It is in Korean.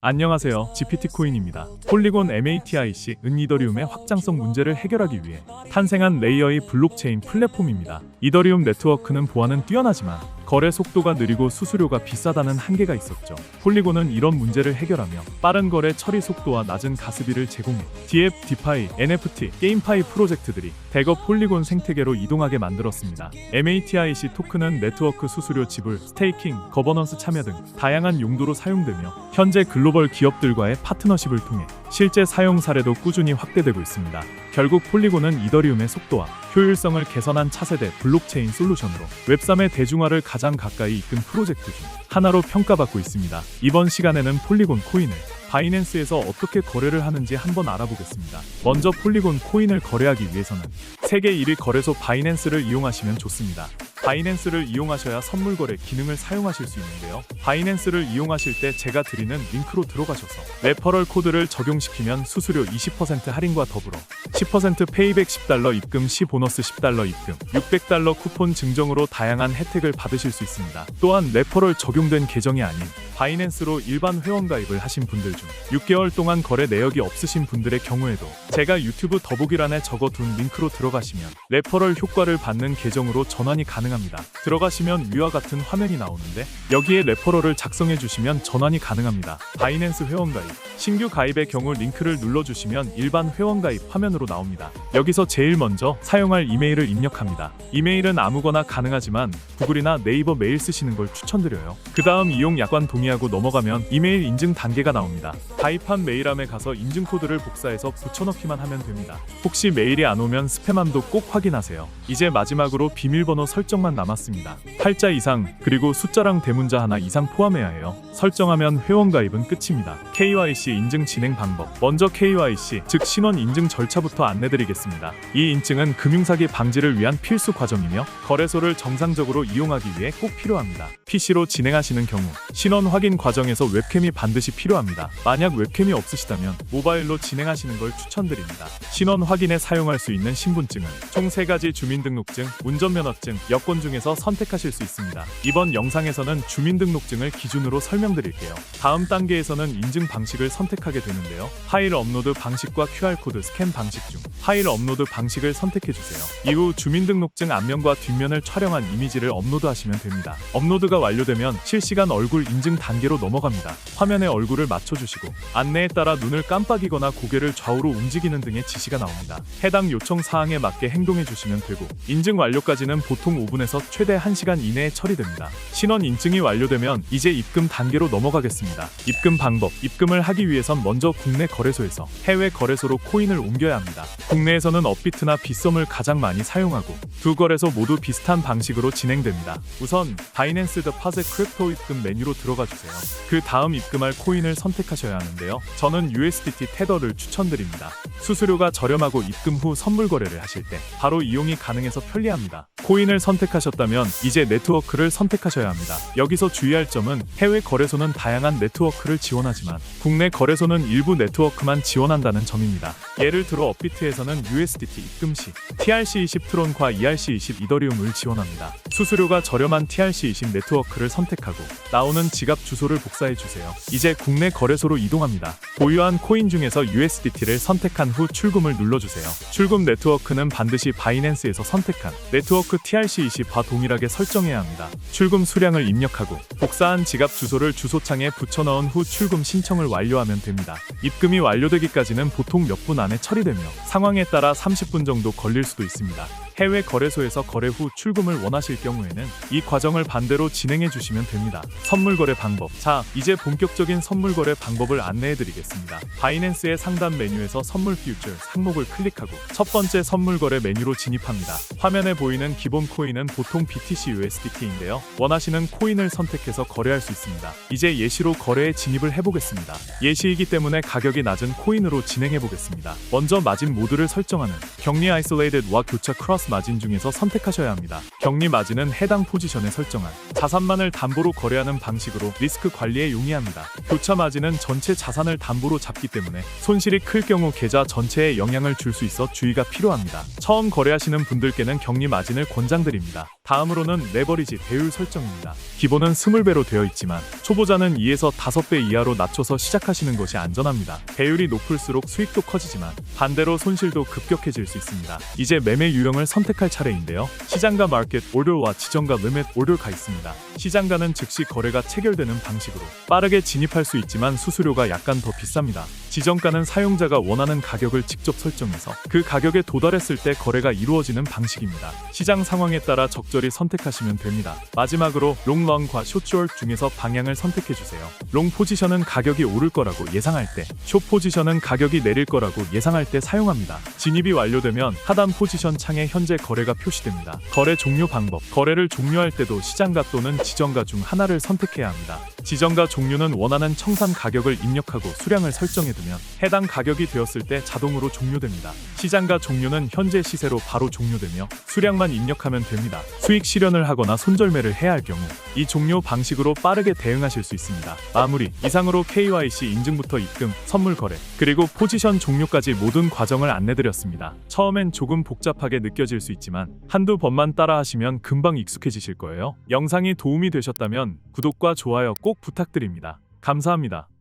안녕하세요. GPT코인입니다. 폴리곤 MATIC 은 이더리움의 확장성 문제를 해결하기 위해 탄생한 레이어의 블록체인 플랫폼입니다. 이더리움 네트워크는 보안은 뛰어나지만 거래 속도가 느리고 수수료가 비싸다는 한계가 있었죠. 폴리곤은 이런 문제를 해결하며 빠른 거래 처리 속도와 낮은 가스비를 제공해 DF, 디파이, NFT, 게임파이 프로젝트들이 대거 폴리곤 생태계로 이동하게 만들었습니다. MATIC 토큰은 네트워크 수수료 지불, 스테이킹, 거버넌스 참여 등 다양한 용도로 사용되며 현재 글로벌 기업들과의 파트너십을 통해 실제 사용 사례도 꾸준히 확대되고 있습니다. 결국 폴리곤은 이더리움의 속도와 효율성을 개선한 차세대 블록체인 솔루션으로 웹3의 대중화를 가장 가까이 이끈 프로젝트 중 하나로 평가받고 있습니다. 이번 시간에는 폴리곤 코인을 바이낸스에서 어떻게 거래를 하는지 한번 알아보겠습니다. 먼저 폴리곤 코인을 거래하기 위해서는 세계 1위 거래소 바이낸스를 이용하시면 좋습니다. 바이낸스를 이용하셔야 선물 거래 기능을 사용하실 수 있는데요. 바이낸스를 이용하실 때 제가 드리는 링크로 들어가셔서 레퍼럴 코드를 적용시키면 수수료 20% 할인과 더불어 10% 페이백 10달러 입금 시 보너스 10달러 입금, 600달러 쿠폰 증정으로 다양한 혜택을 받으실 수 있습니다. 또한 레퍼럴 적용된 계정이 아닌 바이낸스로 일반 회원 가입을 하신 분들 중 6개월 동안 거래 내역이 없으신 분들의 경우에도 제가 유튜브 더보기란에 적어둔 링크로 들어가시면 레퍼럴 효과를 받는 계정으로 전환이 가능합니다. 들어가시면 위와 같은 화면이 나오는데 여기에 레퍼럴을 작성해 주시면 전환이 가능합니다. 바이낸스 회원 가입, 신규 가입의 경우 링크를 눌러주시면 일반 회원 가입 화면으로 나옵니다. 여기서 제일 먼저 사용할 이메일을 입력합니다. 이메일은 아무거나 가능하지만 구글이나 네이버 메일 쓰시는 걸 추천드려요. 그 다음 이용 약관 동의하고 넘어가면 이메일 인증 단계가 나옵니다. 가입한 메일함에 가서 인증 코드를 복사해서 붙여넣기만 하면 됩니다. 혹시 메일이 안 오면 스팸함도 꼭 확인하세요. 이제 마지막으로 비밀번호 설정만 남았습니다. 8자 이상 그리고 숫자랑 대문자 하나 이상 포함해야 해요. 설정하면 회원 가입은 끝입니다. KYC 인증 진행 방법. 먼저 KYC 즉 신원 인증 절차부터 안내드리겠습니다. 이 인증은 금융사기 방지를 위한 필수 과정이며 거래소를 정상적으로 이용하기 위해 꼭 필요합니다. PC로 진행하시는 경우 신원 확인 과정에서 웹캠이 반드시 필요합니다. 만약 웹캠이 없으시다면 모바일로 진행하시는 걸 추천드립니다. 신원 확인에 사용할 수 있는 신분증은 총 3가지 주민등록증, 운전면허증, 여권 중에서 선택하실 수 있습니다. 이번 영상에서는 주민등록증을 기준으로 설명드릴게요. 다음 단계에서는 인증 방식을 선택하게 되는데요. 파일 업로드 방식과 QR코드 스캔 방식 중 파일 업로드 방식을 선택해주세요. 이후 주민등록증 앞면과 뒷면을 촬영한 이미지를 업로드하시면 됩니다. 업로드가 완료되면 실시간 얼굴 인증 단계로 넘어갑니다. 화면에 얼굴을 맞춰주시고 안내에 따라 눈을 깜빡이거나 고개를 좌우로 움직이는 등의 지시가 나옵니다. 해당 요청 사항에 맞게 행동해주시면 되고 인증 완료까지는 보통 5분에서 최대 1시간 이내에 처리됩니다. 신원 인증이 완료되면 이제 입금 단계로 넘어가겠습니다. 입금 방법. 입금을 하기 위해선 먼저 국내 거래소에서 해외 거래소로 코인을 옮겨야 합니다. 국내에서는 업비트나 빗썸을 가장 많이 사용하고 두 거래소 모두 비슷한 방식으로 진행됩니다. 우선 바이낸스 더파제 크립토 입금 메뉴로 들어가 주세요. 그 다음 입금할 코인을 선택하셔야 하는데요. 저는 USDT 테더를 추천드립니다. 수수료가 저렴하고 입금 후 선물 거래를 하실 때 바로 이용이 가능해서 편리합니다. 코인을 선택하셨다면 이제 네트워크를 선택하셔야 합니다. 여기서 주의할 점은 해외 거래소는 다양한 네트워크를 지원하지만 국내 거래소는 일부 네트워크만 지원한다는 점입니다. 예를 들어 업비트에서는 USDT 입금 시 TRC20 트론과 ERC20 이더리움을 지원합니다. 수수료가 저렴한 TRC20 네트워크를 선택하고 나오는 지갑 주소를 복사해 주세요. 이제 국내 거래소로 이동합니다. 보유한 코인 중에서 USDT를 선택한 후 출금을 눌러주세요. 출금 네트워크는 반드시 바이낸스에서 선택한 네트워크 TRC20과 동일하게 설정해야 합니다. 출금 수량을 입력하고 복사한 지갑 주소를 주소창에 붙여넣은 후 출금 신청을 완료하면 됩니다. 입금이 완료되기까지는 보통 몇 분 안에 처리되며 상황에 따라 30분 정도 걸릴 수도 있습니다. 해외 거래소에서 거래 후 출금을 원하실 경우에는 이 과정을 반대로 진행해 주시면 됩니다. 선물 거래 방법. 자, 이제 본격적인 선물 거래 방법을 안내해 드리겠습니다. 바이낸스의 상단 메뉴에서 선물 퓨처 항목을 클릭하고 첫 번째 선물 거래 메뉴로 진입합니다. 화면에 보이는 기본 코인은 보통 BTC USDT인데요. 원하시는 코인을 선택해서 거래할 수 있습니다. 이제 예시로 거래에 진입을 해보겠습니다. 예시이기 때문에 가격이 낮은 코인으로 진행해 보겠습니다. 먼저 마진 모드를 설정하는 격리 아이솔레이티드와 교차 크로스 마진 중에서 선택하셔야 합니다. 격리 마진은 해당 포지션에 설정한 자산만을 담보로 거래하는 방식으로 리스크 관리에 용이합니다. 교차 마진은 전체 자산을 담보로 잡기 때문에 손실이 클 경우 계좌 전체에 영향을 줄 수 있어 주의가 필요합니다. 처음 거래하시는 분들께는 격리 마진을 권장드립니다. 다음으로는 레버리지 배율 설정입니다. 기본은 20배로 되어 있지만 초보자는 2에서 5배 이하로 낮춰서 시작하시는 것이 안전합니다. 배율이 높을수록 수익도 커지지만 반대로 손실도 급격해질 수 있습니다. 이제 매매 유형을 선택할 차례인데요. 시장가 마켓 오더와 지정가 매매 오더가 있습니다. 시장가는 즉시 거래가 체결되는 방식으로 빠르게 진입할 수 있지만 수수료가 약간 더 비쌉니다. 지정가는 사용자가 원하는 가격을 직접 설정해서 그 가격에 도달했을 때 거래가 이루어지는 방식입니다. 시장 상황에 따라 적절히 선택하시면 됩니다. 마지막으로 롱런과 숏 중에서 방향을 선택해주세요. 롱 포지션은 가격이 오를 거라고 예상할 때, 숏 포지션은 가격이 내릴 거라고 예상할 때 사용합니다. 진입이 완료되면 하단 포지션 창에 현재 거래가 표시됩니다. 거래 종료 방법. 거래를 종료할 때도 시장가 또는 지정가 중 하나를 선택해야 합니다. 지정가 종료는 원하는 청산 가격을 입력하고 수량을 설정해두면 해당 가격이 되었을 때 자동으로 종료됩니다. 시장가 종료는 현재 시세로 바로 종료되며 수량만 입력하면 됩니다. 수익 실현을 하거나 손절매를 해야 할 경우 이 종료 방식으로 빠르게 대응하실 수 있습니다. 마무리. 이상으로 KYC 인증부터 입금, 선물 거래, 그리고 포지션 종료까지 모든 과정을 안내드렸습니다. 처음엔 조금 복잡하게 느껴질 수 있지만 한두 번만 따라하시면 금방 익숙해지실 거예요. 영상이 도움이 되셨다면 구독과 좋아요 꼭 부탁드립니다. 감사합니다.